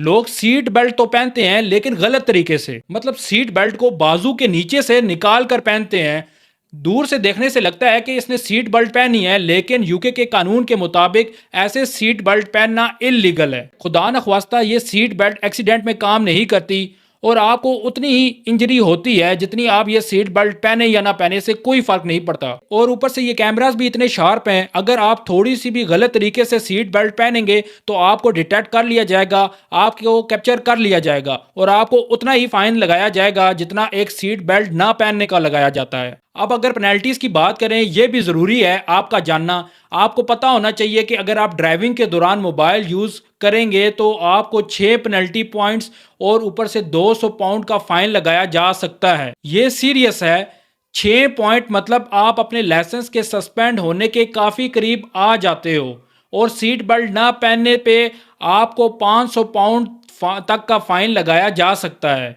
लोग seat belt तो पहनते हैं लेकिन गलत तरीके से। मतलब सीट बेल्ट को बाजू के नीचे से निकाल कर पहनते हैं। दूर से देखने से लगता है कि इसने सीट बेल्ट पहनी है, लेकिन यूके के कानून के मुताबिक ऐसे सीट बेल्ट पहनना इलीगल है। खुदा न ख्वास्ता ये सीट बेल्ट एक्सीडेंट में काम नहीं करती और आपको उतनी ही इंजरी होती है जितनी आप ये सीट बेल्ट पहने या ना पहने से कोई फर्क नहीं पड़ता। और ऊपर से ये कैमरास भी इतने शार्प हैं, अगर आप थोड़ी सी भी गलत तरीके से सीट बेल्ट पहनेंगे तो आपको डिटेक्ट कर लिया जाएगा, आपको कैप्चर कर लिया जाएगा और आपको उतना ही फाइन लगाया जाएगा जितना एक सीट बेल्ट ना पहनने का लगाया जाता है। अब अगर पेनल्टीज की बात करें, यह भी ज़रूरी है आपका जानना। आपको पता होना चाहिए कि अगर आप ड्राइविंग के दौरान मोबाइल यूज़ करेंगे तो आपको 6 पेनल्टी पॉइंट्स और ऊपर से 200 पाउंड का फाइन लगाया जा सकता है। ये सीरियस है। 6 पॉइंट मतलब आप अपने लाइसेंस के सस्पेंड होने के काफ़ी करीब आ जाते हो। और सीट बेल्ट ना पहनने पे आपको 500 पाउंड तक का फाइन लगाया जा सकता है।